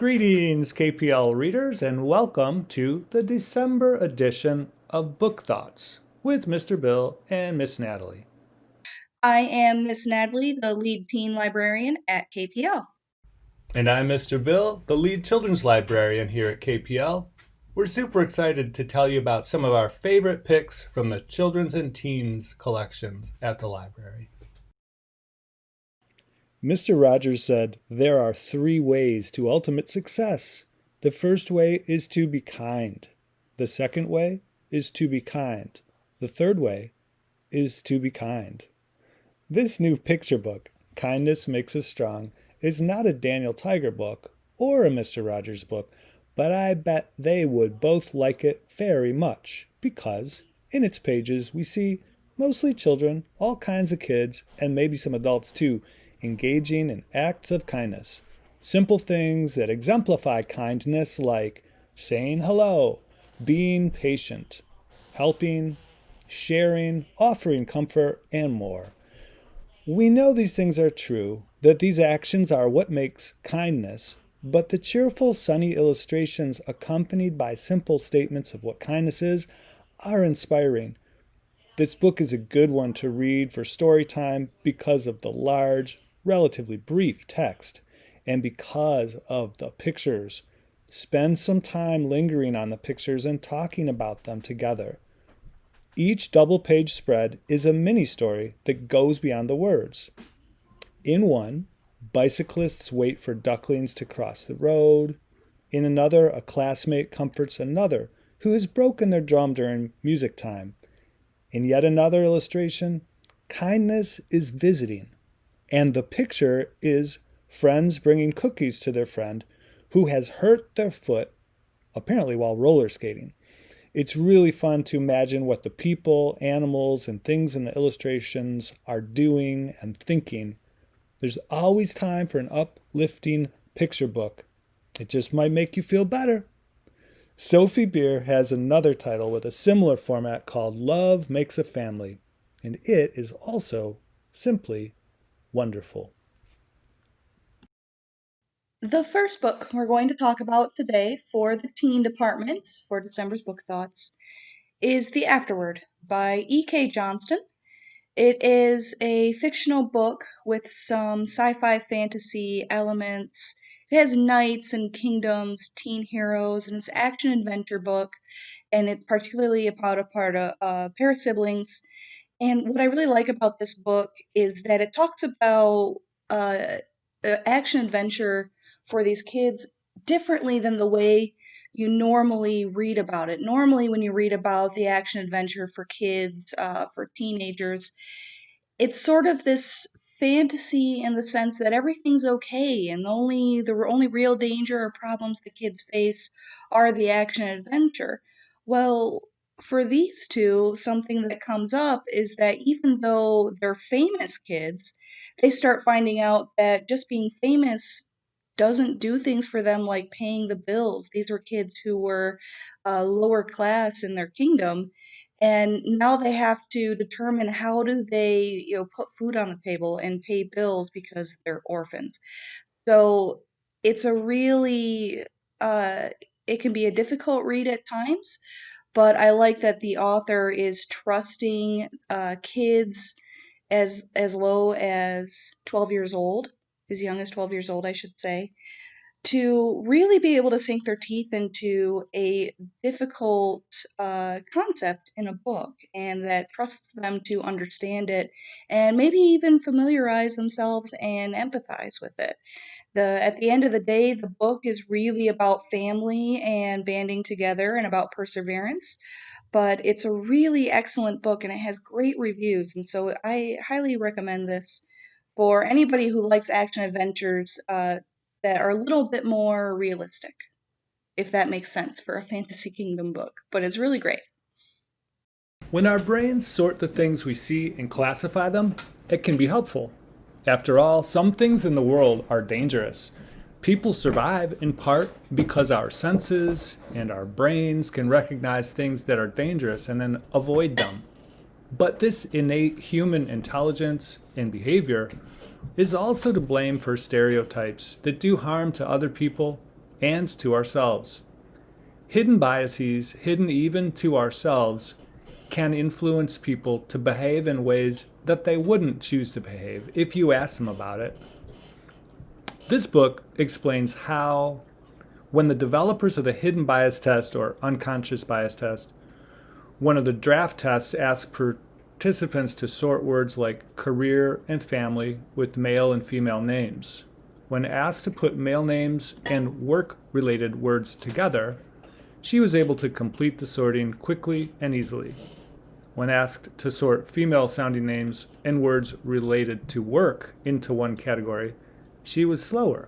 Greetings, KPL readers, and welcome to the December edition of Book Thoughts with Mr. Bill and Miss Natalie. I am Miss Natalie, the lead teen librarian at KPL. And I'm Mr. Bill, the lead children's librarian here at KPL. We're super excited to tell you about some of our favorite picks from the children's and teens collections at the library. Mr. Rogers said, "There are 3 ways to ultimate success. The first way is to be kind. The second way is to be kind. The third way is to be kind." This new picture book, Kindness Makes Us Strong, is not a Daniel Tiger book or a Mr. Rogers book, but I bet they would both like it very much because in its pages we see mostly children, all kinds of kids, and maybe some adults too, engaging in acts of kindness. Simple things that exemplify kindness like saying hello, being patient, helping, sharing, offering comfort, and more. We know these things are true, that these actions are what makes kindness, but the cheerful, sunny illustrations accompanied by simple statements of what kindness is are inspiring. This book is a good one to read for story time because of the large, relatively brief text and because of the pictures. Spend some time lingering on the pictures and talking about them together. Each double-page spread is a mini-story that goes beyond the words. In one, bicyclists wait for ducklings to cross the road. In another, a classmate comforts another who has broken their drum during music time. In yet another illustration, kindness is visiting, and the picture is friends bringing cookies to their friend who has hurt their foot, apparently while roller skating. It's really fun to imagine what the people, animals, and things in the illustrations are doing and thinking. There's always time for an uplifting picture book. It just might make you feel better. Sophie Beer has another title with a similar format called Love Makes a Family, and it is also simply wonderful. The first book we're going to talk about today for the teen department for December's Book Thoughts is The Afterword by E.K. Johnston. It is a fictional book with some sci-fi fantasy elements. It has knights and kingdoms, teen heroes, and it's an action adventure book, and it's particularly about a pair of siblings. And what I really like about this book is that it talks about uh, action adventure for these kids differently than the way you normally read about it. Normally, when you read about the action adventure for kids, for teenagers, it's sort of this fantasy in the sense that everything's okay and the only real danger or problems the kids face are the action adventure. Well, for these two, something that comes up is that even though they're famous kids, they start finding out that just being famous doesn't do things for them like paying the bills. These were kids who were lower class in their kingdom, and now they have to determine how do they put food on the table and pay bills because they're orphans. So it's a really it can be a difficult read at times, but I like that the author is trusting kids as low as 12 years old, as young as 12 years old I should say, to really be able to sink their teeth into a difficult concept in a book, and that trusts them to understand it and maybe even familiarize themselves and empathize with it. At the end of the day, the book is really about family and banding together and about perseverance. But it's a really excellent book and it has great reviews, and so I highly recommend this for anybody who likes action adventures that are a little bit more realistic, if that makes sense for a Fantasy Kingdom book. But it's really great. When our brains sort the things we see and classify them, it can be helpful. After all, some things in the world are dangerous. People survive in part because our senses and our brains can recognize things that are dangerous and then avoid them. But this innate human intelligence and behavior is also to blame for stereotypes that do harm to other people and to ourselves. Hidden biases, hidden even to ourselves, can influence people to behave in ways that they wouldn't choose to behave if you ask them about it. This book explains how, when the developers of the hidden bias test or unconscious bias test, one of the draft tests asks participants to sort words like career and family with male and female names. When asked to put male names and work-related words together, she was able to complete the sorting quickly and easily. When asked to sort female-sounding names and words related to work into one category, she was slower.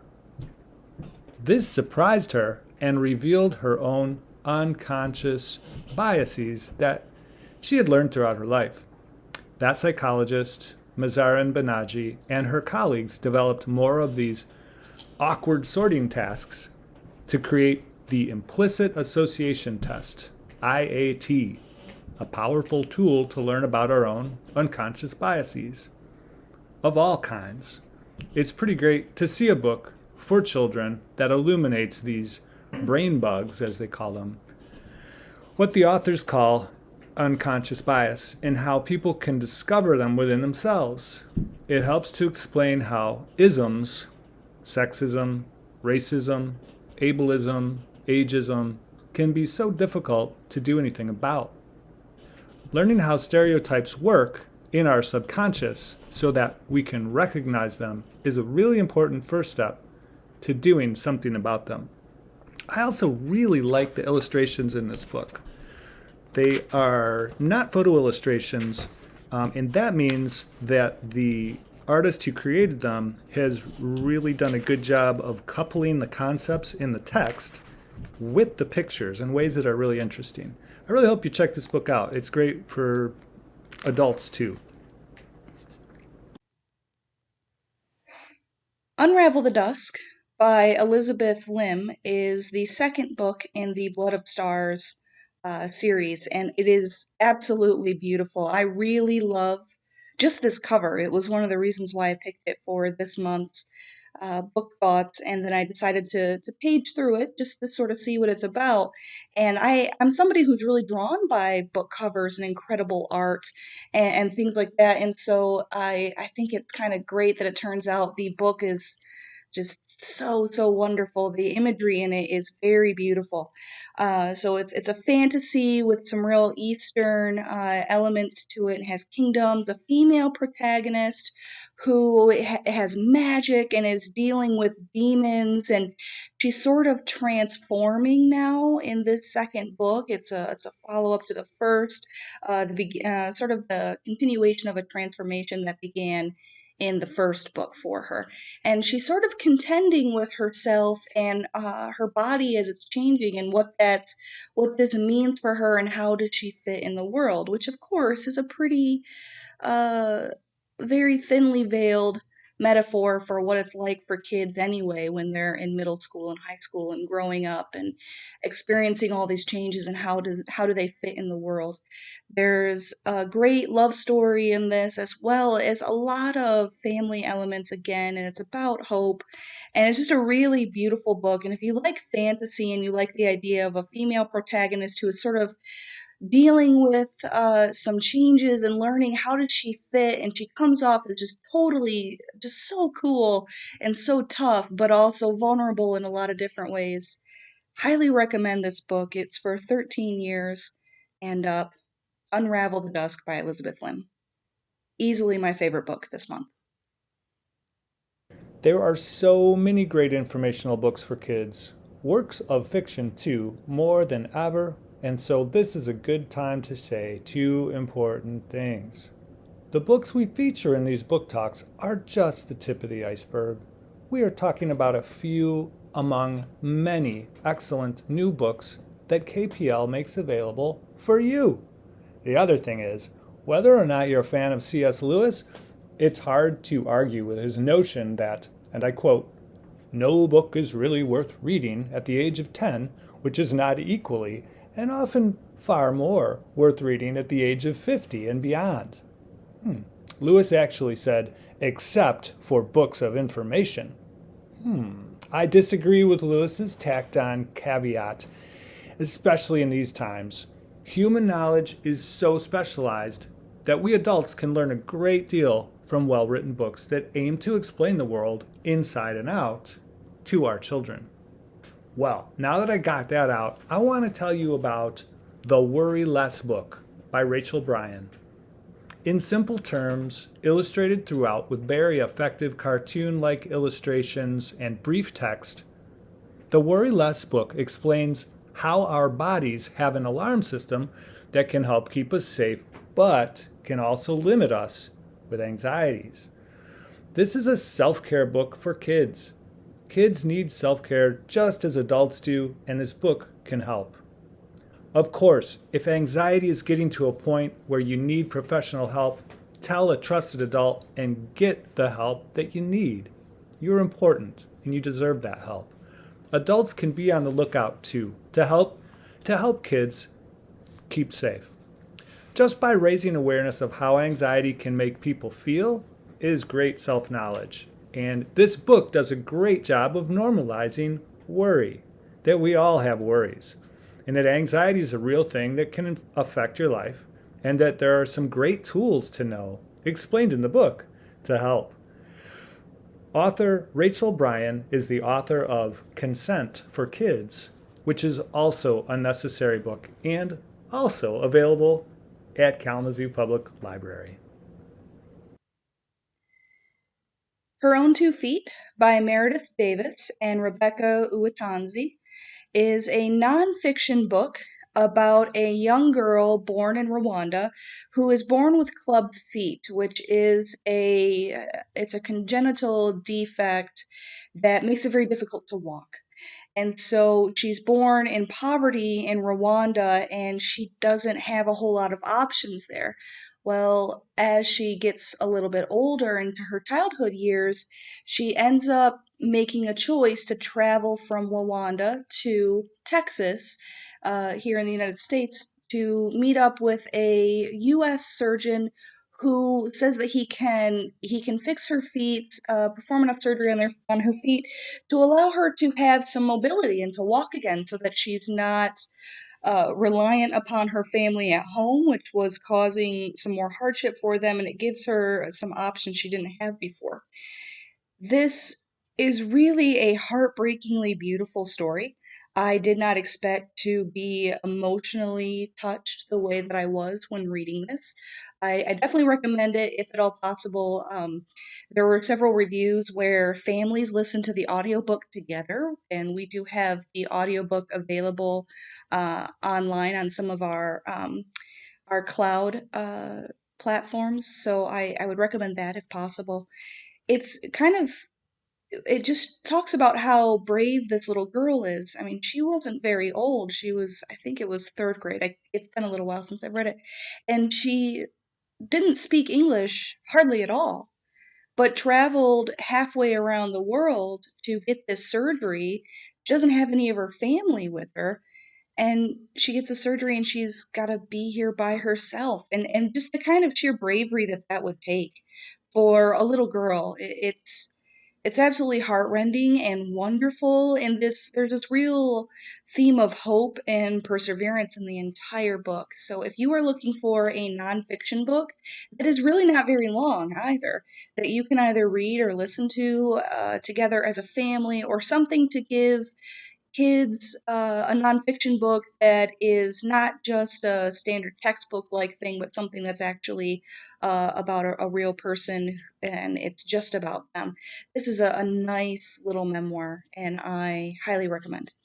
This surprised her and revealed her own unconscious biases that she had learned throughout her life. That psychologist, Mazarin Banaji, and her colleagues developed more of these awkward sorting tasks to create the Implicit Association Test, IAT, a powerful tool to learn about our own unconscious biases of all kinds. It's pretty great to see a book for children that illuminates these brain bugs, as they call them, what the authors call unconscious bias, and how people can discover them within themselves. It helps to explain how isms, sexism, racism, ableism, ageism, can be so difficult to do anything about. Learning how stereotypes work in our subconscious so that we can recognize them is a really important first step to doing something about them. I also really like the illustrations in this book. They are not photo illustrations, and that means that the artist who created them has really done a good job of coupling the concepts in the text with the pictures in ways that are really interesting. I really hope you check this book out. It's great for adults too. Unravel the Dusk by Elizabeth Lim is the second book in the Blood of Stars series, and it is absolutely beautiful. I really love just this cover. It was one of the reasons why I picked it for this month's book thoughts, and then I decided to page through it just to sort of see what it's about. And I'm somebody who's really drawn by book covers and incredible art and things like that. And so I think it's kind of great that it turns out the book is just so wonderful. The imagery in it is very beautiful. So it's a fantasy with some real Eastern elements to it. It has kingdoms, a female protagonist who has magic and is dealing with demons, and she's sort of transforming now in this second book. It's a follow up to the first, sort of the continuation of a transformation that began in the first book for her, and she's sort of contending with herself and her body as it's changing, and what this means for her, and how does she fit in the world, which of course is a pretty uh, very thinly veiled metaphor for what it's like for kids anyway when they're in middle school and high school and growing up and experiencing all these changes, and how do they fit in the world. There's a great love story in this, as well as a lot of family elements again, and it's about hope, and it's just a really beautiful book. And if you like fantasy and you like the idea of a female protagonist who is sort of dealing with some changes and learning how did she fit, and she comes off as just totally just so cool and so tough, but also vulnerable in a lot of different ways. Highly recommend this book. It's for 13 years and up. Unravel the Dusk by Elizabeth Lim. Easily my favorite book this month. There are so many great informational books for kids, works of fiction too, more than ever, and so this is a good time to say two important things. The books we feature in these book talks are just the tip of the iceberg. We are talking about a few among many excellent new books that KPL makes available for you. The other thing is, whether or not you're a fan of C.S. Lewis, it's hard to argue with his notion that, and I quote, "No book is really worth reading at the age of 10, which is not equally, and often far more, worth reading at the age of 50 and beyond." Lewis actually said, "except for books of information." I disagree with Lewis's tacked on caveat, especially in these times. Human knowledge is so specialized that we adults can learn a great deal from well written books that aim to explain the world inside and out to our children. Well, now that I got that out, I want to tell you about The Worry Less book by Rachel Bryan. In simple terms, illustrated throughout with very effective cartoon like illustrations and brief text, the Worry Less book explains how our bodies have an alarm system that can help keep us safe, but can also limit us with anxieties. This is a self-care book for kids. Kids need self-care just as adults do, and this book can help. Of course, if anxiety is getting to a point where you need professional help, tell a trusted adult and get the help that you need. You're important and you deserve that help. Adults can be on the lookout too to help kids keep safe. Just by raising awareness of how anxiety can make people feel is great self-knowledge. And this book does a great job of normalizing worry, that we all have worries, and that anxiety is a real thing that can affect your life, and that there are some great tools to know, explained in the book, to help. Author Rachel Bryan is the author of Consent for Kids, which is also a necessary book and also available at Kalamazoo Public Library. Her Own 2 Feet by Meredith Davis and Rebecca Uwatanzi is a nonfiction book about a young girl born in Rwanda who is born with club feet, which is a congenital defect that makes it very difficult to walk. And so she's born in poverty in Rwanda and she doesn't have a whole lot of options there. Well, as she gets a little bit older into her childhood years, she ends up making a choice to travel from Rwanda to Texas, here in the United States, to meet up with a U.S. surgeon who says that he can fix her feet, perform enough surgery on her feet to allow her to have some mobility and to walk again so that she's not reliant upon her family at home, which was causing some more hardship for them, and it gives her some options she didn't have before. This is really a heartbreakingly beautiful story. I did not expect to be emotionally touched the way that I was when reading this. I definitely recommend it if at all possible. There were several reviews where families listened to the audiobook together, and we do have the audiobook available online on some of our cloud platforms. So I would recommend that if possible. It's kind of it just talks about how brave this little girl is. I mean, she wasn't very old. She was, I think it was third grade. It's been a little while since I've read it. And she didn't speak English hardly at all, but traveled halfway around the world to get this surgery. She doesn't have any of her family with her. And she gets a surgery and she's got to be here by herself. And just the kind of sheer bravery that that would take for a little girl. It's absolutely heartrending and wonderful, and there's this real theme of hope and perseverance in the entire book. So if you are looking for a nonfiction book that is really not very long either, that you can either read or listen to together as a family, or something to give kids a nonfiction book that is not just a standard textbook like thing, but something that's actually about a real person and it's just about them. This is a nice little memoir, and I highly recommend.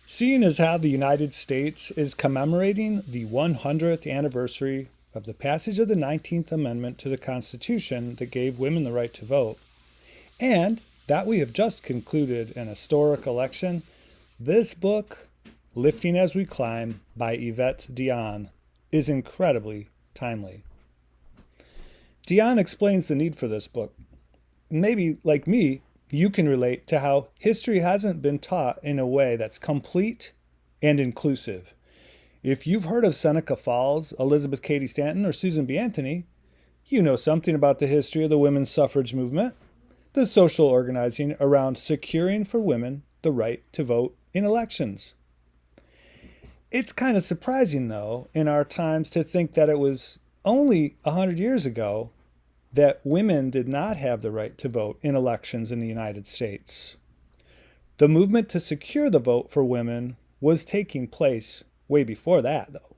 Seeing as how the United States is commemorating the 100th anniversary of the passage of the 19th Amendment to the Constitution that gave women the right to vote, and that we have just concluded an historic election, this book, Lifting as We Climb by Yvette Dion, is incredibly timely. Dion explains the need for this book. Maybe, like me, you can relate to how history hasn't been taught in a way that's complete and inclusive. If you've heard of Seneca Falls, Elizabeth Cady Stanton, or Susan B. Anthony, you know something about the history of the women's suffrage movement. the social organizing around securing for women the right to vote in elections. It's kind of surprising, though, in our times to think that it was only 100 years ago that women did not have the right to vote in elections in the United States. The movement to secure the vote for women was taking place way before that, though.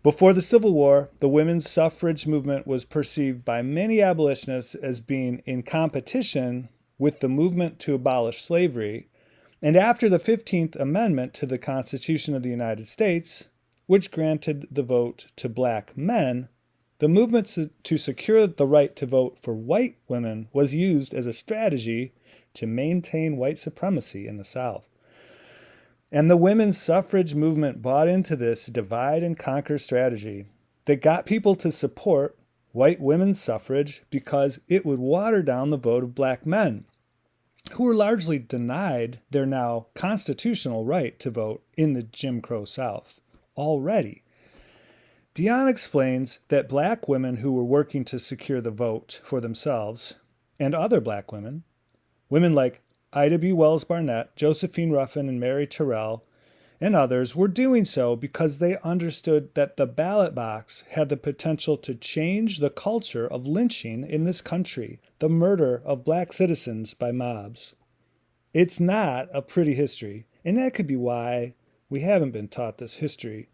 Before the Civil War, the women's suffrage movement was perceived by many abolitionists as being in competition with the movement to abolish slavery. And after the 15th Amendment to the Constitution of the United States, which granted the vote to black men, the movement to secure the right to vote for white women was used as a strategy to maintain white supremacy in the South. And the women's suffrage movement bought into this divide and conquer strategy that got people to support white women's suffrage because it would water down the vote of black men, who were largely denied their now constitutional right to vote in the Jim Crow South already. Dion explains that black women who were working to secure the vote for themselves and other black women, women like Ida B. Wells Barnett, Josephine Ruffin, and Mary Terrell, and others, were doing so because they understood that the ballot box had the potential to change the culture of lynching in this country, the murder of black citizens by mobs. It's not a pretty history, and that could be why we haven't been taught this history.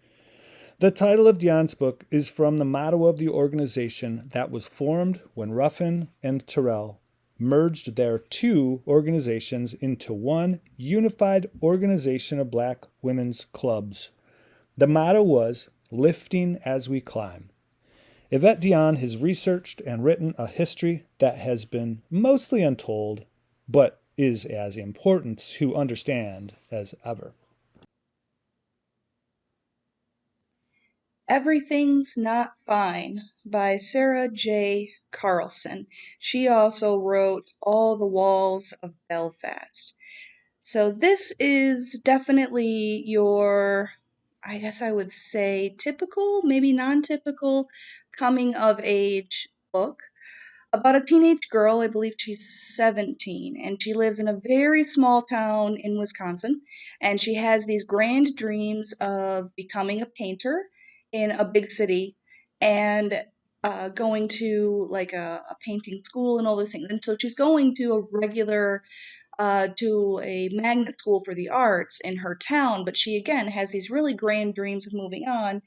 The title of Dion's book is from the motto of the organization that was formed when Ruffin and Terrell merged their two organizations into one unified organization of black women's clubs. The motto was, "Lifting as we climb." Yvette Dion has researched and written a history that has been mostly untold, but is as important to understand as ever. Everything's Not Fine by Sarah J. Carlson. She also wrote All the Walls of Belfast. So this is definitely your, I guess I would say, typical, maybe non-typical coming of age book about a teenage girl. I believe she's 17, and she lives in a very small town in Wisconsin. And she has these grand dreams of becoming a painter in a big city and going to like a painting school and all those things. And so she's going to a magnet school for the arts in her town, but she again has these really grand dreams of moving on.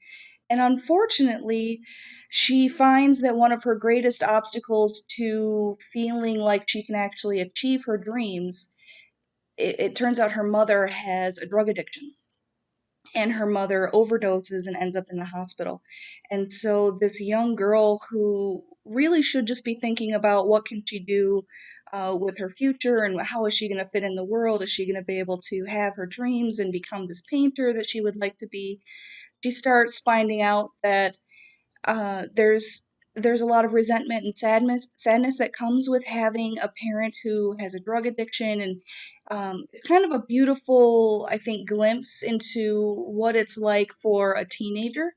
And unfortunately, she finds that one of her greatest obstacles to feeling like she can actually achieve her dreams, it turns out her mother has a drug addiction. And her mother overdoses and ends up in the hospital. And so this young girl who really should just be thinking about what can she do with her future and how is she going to fit in the world? Is she going to be able to have her dreams and become this painter that she would like to be? She starts finding out that there's a lot of resentment and sadness that comes with having a parent who has a drug addiction, and it's kind of a beautiful, I think, glimpse into what it's like for a teenager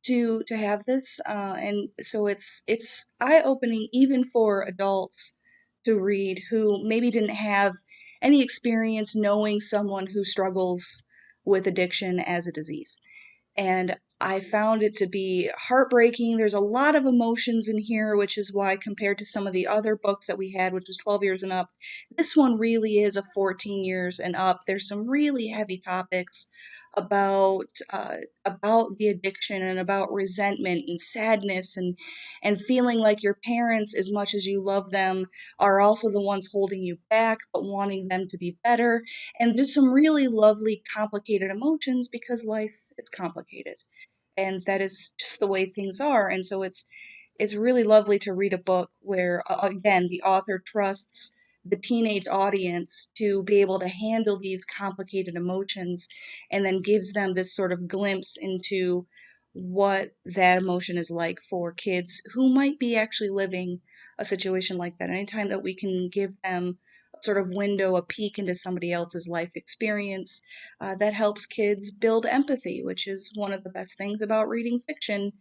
to have this, and so it's eye opening even for adults to read who maybe didn't have any experience knowing someone who struggles with addiction as a disease. And I found it to be heartbreaking. There's a lot of emotions in here, which is why, compared to some of the other books that we had, which was 12 years and up, this one really is a 14 years and up. There's some really heavy topics about about the addiction and about resentment and sadness and feeling like your parents, as much as you love them, are also the ones holding you back, but wanting them to be better. And there's some really lovely, complicated emotions because life is complicated, and that is just the way things are. And so it's really lovely to read a book where again the author trusts the teenage audience to be able to handle these complicated emotions and then gives them this sort of glimpse into what that emotion is like for kids who might be actually living a situation like that. Anytime that we can give them a sort of window, a peek into somebody else's life experience, that helps kids build empathy, which is one of the best things about reading fiction,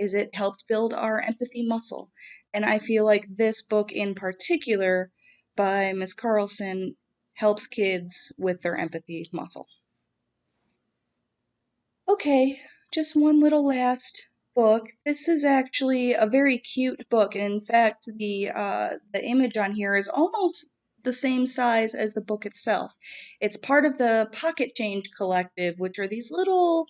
is it helps build our empathy muscle. And I feel like this book in particular by Miss Carlson helps kids with their empathy muscle. Okay, just one little last book. This is actually a very cute book, and in fact, the image on here is almost the same size as the book itself. It's part of the Pocket Change Collective, which are these little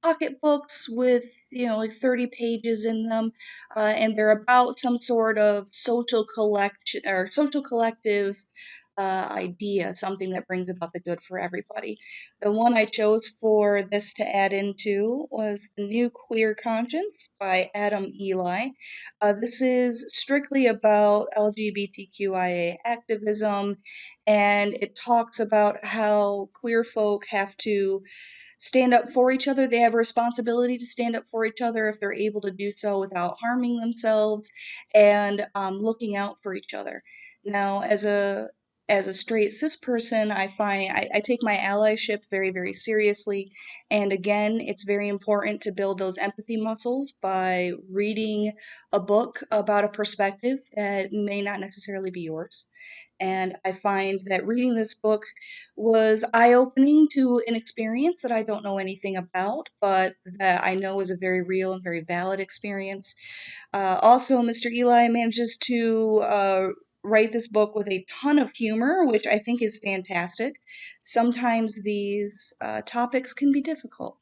pocket books with like 30 pages in them, and they're about some sort of social collection or social collective idea, something that brings about the good for everybody. The one I chose for this to add into was The New Queer Conscience by Adam Ely. This is strictly about LGBTQIA activism, and it talks about how queer folk have to stand up for each other. They have a responsibility to stand up for each other if they're able to do so without harming themselves, and looking out for each other. Now, as a straight cis person, I find I take my allyship very, very seriously. And again, it's very important to build those empathy muscles by reading a book about a perspective that may not necessarily be yours. And I find that reading this book was eye opening to an experience that I don't know anything about, but that I know is a very real and very valid experience. Also, Mr. Eli manages to write this book with a ton of humor, which I think is fantastic. Sometimes these topics can be difficult.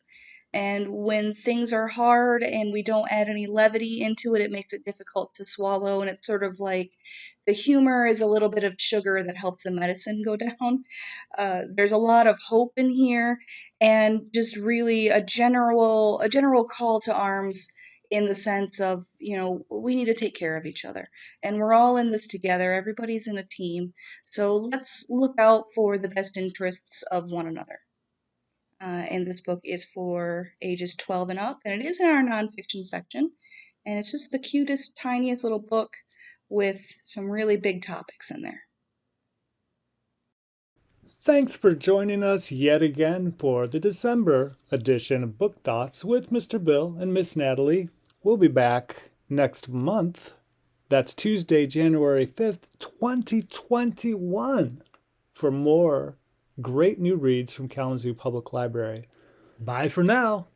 And when things are hard and we don't add any levity into it, it makes it difficult to swallow. And it's sort of like the humor is a little bit of sugar that helps the medicine go down. There's a lot of hope in here, and just really a general call to arms in the sense of we need to take care of each other, and we're all in this together. Everybody's in a team, so let's look out for the best interests of one another. And this book is for ages 12 and up, and it is in our nonfiction section. And it's just the cutest, tiniest little book with some really big topics in there. Thanks for joining us yet again for the December edition of Book Thoughts with Mr. Bill and Miss Natalie. We'll be back next month. That's Tuesday, January 5th, 2021, for more great new reads from Kalamazoo Public Library. Bye for now.